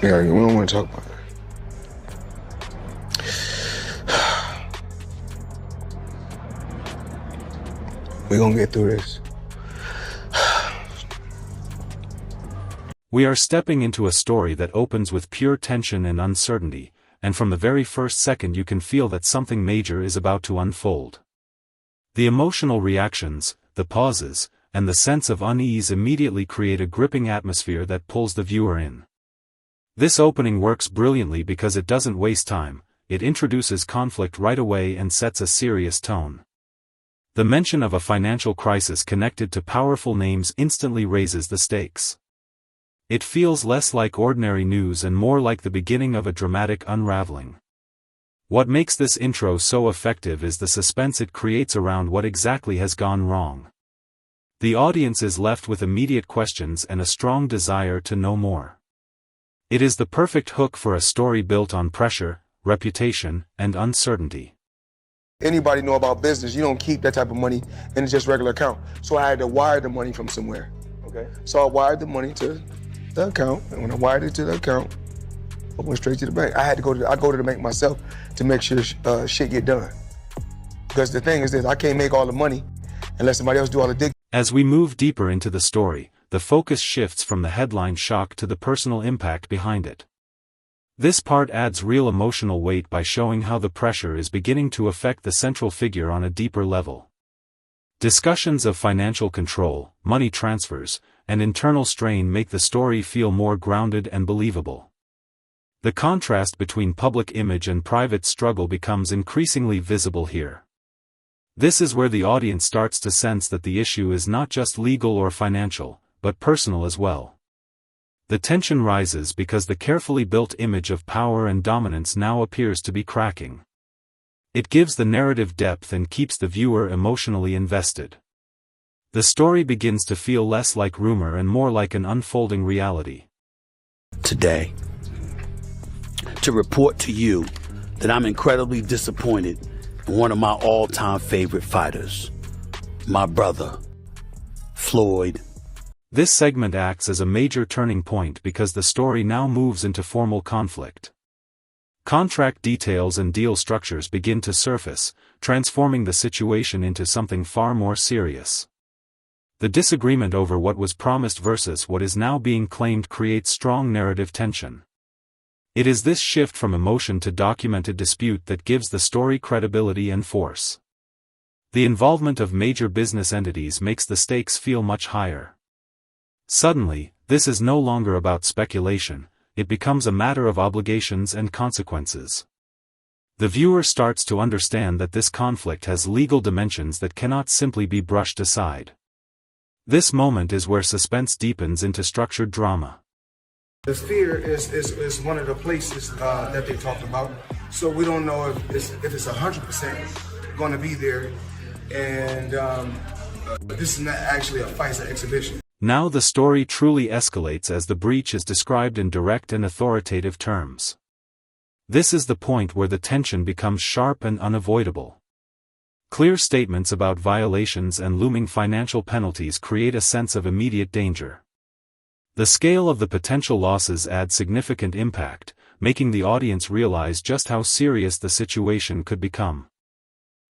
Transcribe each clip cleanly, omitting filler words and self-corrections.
Yeah, we don't want to talk about it. We're gonna get through this. We are stepping into a story that opens with pure tension and uncertainty, and from the very first second you can feel that something major is about to unfold. The emotional reactions, the pauses, and the sense of unease immediately create a gripping atmosphere that pulls the viewer in. This opening works brilliantly because it doesn't waste time, it introduces conflict right away and sets a serious tone. The mention of a financial crisis connected to powerful names instantly raises the stakes. It feels less like ordinary news and more like the beginning of a dramatic unraveling. What makes this intro so effective is the suspense it creates around what exactly has gone wrong. The audience is left with immediate questions and a strong desire to know more. It is the perfect hook for a story built on pressure, reputation, and uncertainty. Anybody know about business, you don't keep that type of money in just regular account. So I had to wire the money from somewhere. Okay. So I wired the money to the account, and when I wired it to the account, I went straight to the bank. I go to the bank myself to make sure shit get done. Because the thing is this, I can't make all the money unless somebody else do all the digging. As we move deeper into the story, the focus shifts from the headline shock to the personal impact behind it. This part adds real emotional weight by showing how the pressure is beginning to affect the central figure on a deeper level. Discussions of financial control, money transfers, and internal strain make the story feel more grounded and believable. The contrast between public image and private struggle becomes increasingly visible here. This is where the audience starts to sense that the issue is not just legal or financial, but personal as well. The tension rises because the carefully built image of power and dominance now appears to be cracking. It gives the narrative depth and keeps the viewer emotionally invested. The story begins to feel less like rumor and more like an unfolding reality. Today, to report to you that I'm incredibly disappointed in one of my all-time favorite fighters, my brother, Floyd. This segment acts as a major turning point because the story now moves into formal conflict. Contract details and deal structures begin to surface, transforming the situation into something far more serious. The disagreement over what was promised versus what is now being claimed creates strong narrative tension. It is this shift from emotion to documented dispute that gives the story credibility and force. The involvement of major business entities makes the stakes feel much higher. Suddenly, this is no longer about speculation, it becomes a matter of obligations and consequences. The viewer starts to understand that this conflict has legal dimensions that cannot simply be brushed aside. This moment is where suspense deepens into structured drama. The fear is one of the places that they talked about. So we don't know if it's 100% going to be there. And this is not actually a fight, it's an exhibition. Now the story truly escalates as the breach is described in direct and authoritative terms. This is the point where the tension becomes sharp and unavoidable. Clear statements about violations and looming financial penalties create a sense of immediate danger. The scale of the potential losses adds significant impact, making the audience realize just how serious the situation could become.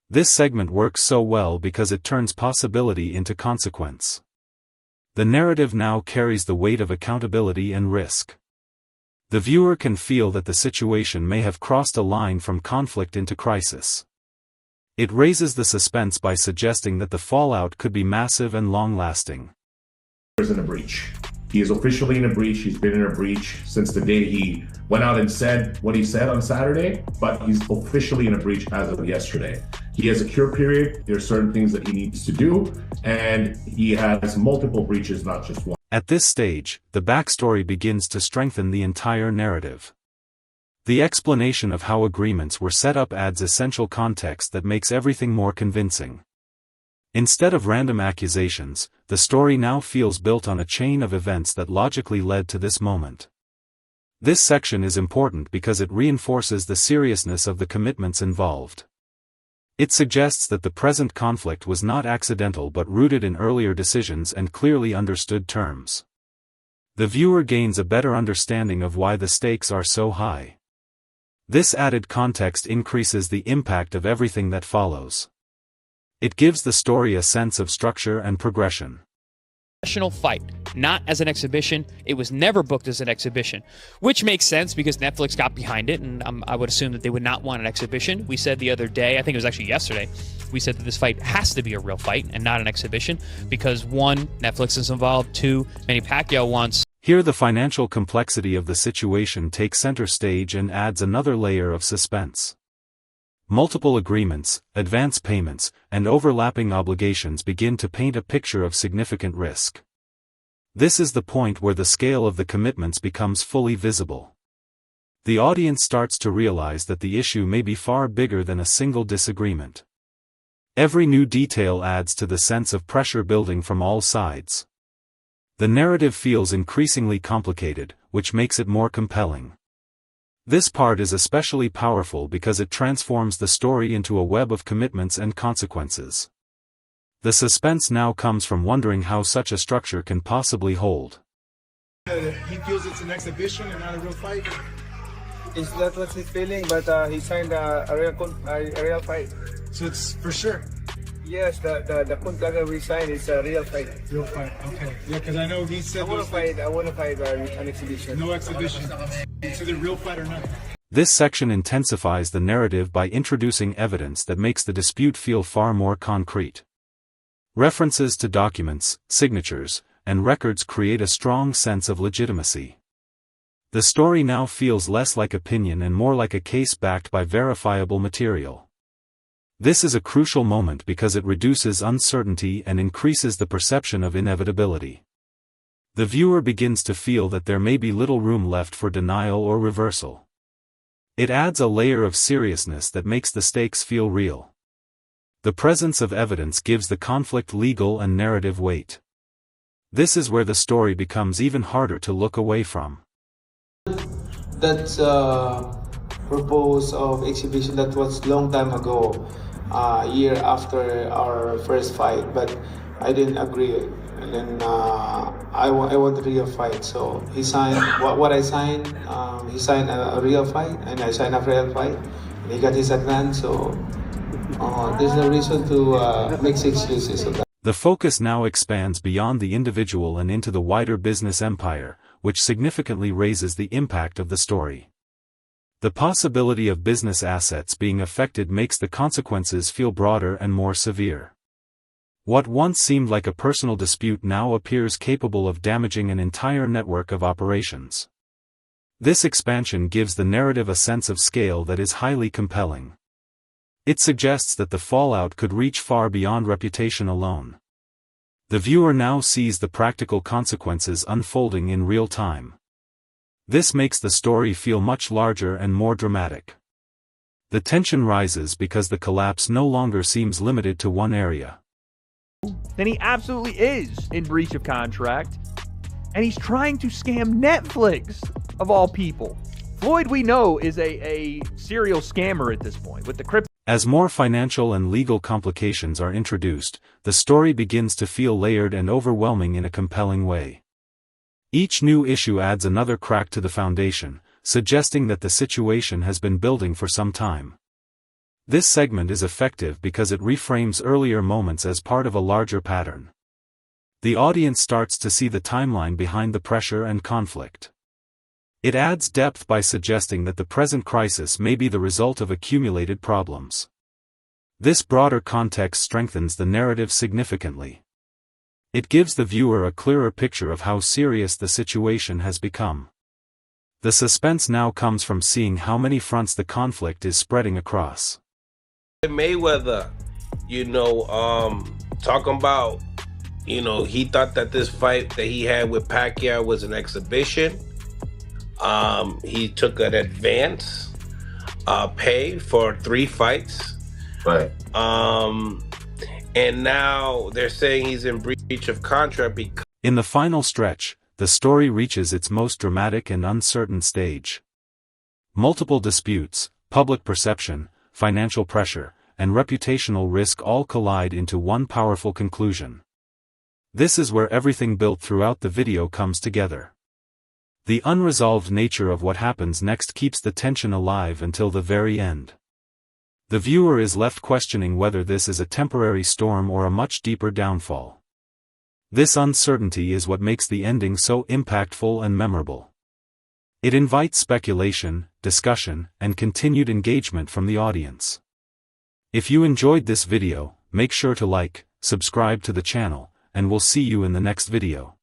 This segment works so well because it turns possibility into consequence. The narrative now carries the weight of accountability and risk. The viewer can feel that the situation may have crossed a line from conflict into crisis. It raises the suspense by suggesting that the fallout could be massive and long-lasting. He's in a breach. He is officially in a breach. He's been in a breach since the day he went out and said what he said on Saturday, but he's officially in a breach as of yesterday. He has a cure period. There are certain things that he needs to do, and he has multiple breaches, not just one. At this stage, the backstory begins to strengthen the entire narrative. The explanation of how agreements were set up adds essential context that makes everything more convincing. Instead of random accusations, the story now feels built on a chain of events that logically led to this moment. This section is important because it reinforces the seriousness of the commitments involved. It suggests that the present conflict was not accidental but rooted in earlier decisions and clearly understood terms. The viewer gains a better understanding of why the stakes are so high. This added context increases the impact of everything that follows. It gives the story a sense of structure and progression. Professional fight, not as an exhibition. It was never booked as an exhibition, which makes sense because Netflix got behind it, and I would assume that they would not want an exhibition. We said the other day, I think it was actually yesterday, we said that this fight has to be a real fight and not an exhibition because one, Netflix is involved, two, Manny Pacquiao wants. Here the financial complexity of the situation takes center stage and adds another layer of suspense. Multiple agreements, advance payments, and overlapping obligations begin to paint a picture of significant risk. This is the point where the scale of the commitments becomes fully visible. The audience starts to realize that the issue may be far bigger than a single disagreement. Every new detail adds to the sense of pressure building from all sides. The narrative feels increasingly complicated, which makes it more compelling. This part is especially powerful because it transforms the story into a web of commitments and consequences. The suspense now comes from wondering how such a structure can possibly hold. He feels it's an exhibition and not a real fight. Is that what he's feeling? But he signed a real fight. So it's for sure. Yes, the contract we signed is a real fight. Real fight, okay. Yeah, because I know he said I want to fight an exhibition. no exhibition. It's either real fight or not. This section intensifies the narrative by introducing evidence that makes the dispute feel far more concrete. References to documents, signatures, and records create a strong sense of legitimacy. The story now feels less like opinion and more like a case backed by verifiable material. This is a crucial moment because it reduces uncertainty and increases the perception of inevitability. The viewer begins to feel that there may be little room left for denial or reversal. It adds a layer of seriousness that makes the stakes feel real. The presence of evidence gives the conflict legal and narrative weight. This is where the story becomes even harder to look away from. That's proposed of exhibition that was long time ago, year after our first fight, but I didn't agree. And then I want a real fight, so he signed what I signed. He signed a real fight, and I signed a real fight. And he got his advance, so there's no reason to make excuses of that. The focus now expands beyond the individual and into the wider business empire, which significantly raises the impact of the story. The possibility of business assets being affected makes the consequences feel broader and more severe. What once seemed like a personal dispute now appears capable of damaging an entire network of operations. This expansion gives the narrative a sense of scale that is highly compelling. It suggests that the fallout could reach far beyond reputation alone. The viewer now sees the practical consequences unfolding in real time. This makes the story feel much larger and more dramatic. The tension rises because the collapse no longer seems limited to one area. Then he absolutely is in breach of contract, and he's trying to scam Netflix, of all people. Floyd, we know, is a serial scammer at this point, with the crypto. As more financial and legal complications are introduced, the story begins to feel layered and overwhelming in a compelling way. Each new issue adds another crack to the foundation, suggesting that the situation has been building for some time. This segment is effective because it reframes earlier moments as part of a larger pattern. The audience starts to see the timeline behind the pressure and conflict. It adds depth by suggesting that the present crisis may be the result of accumulated problems. This broader context strengthens the narrative significantly. It gives the viewer a clearer picture of how serious the situation has become. The suspense now comes from seeing how many fronts the conflict is spreading across. Mayweather, talking about, he thought that this fight that he had with Pacquiao was an exhibition. He took an advance pay for 3 fights. Right. And now they're saying he's in breach of contract because... In the final stretch, the story reaches its most dramatic and uncertain stage. Multiple disputes, public perception, financial pressure, and reputational risk all collide into one powerful conclusion. This is where everything built throughout the video comes together. The unresolved nature of what happens next keeps the tension alive until the very end. The viewer is left questioning whether this is a temporary storm or a much deeper downfall. This uncertainty is what makes the ending so impactful and memorable. It invites speculation, discussion, and continued engagement from the audience. If you enjoyed this video, make sure to like, subscribe to the channel, and we'll see you in the next video.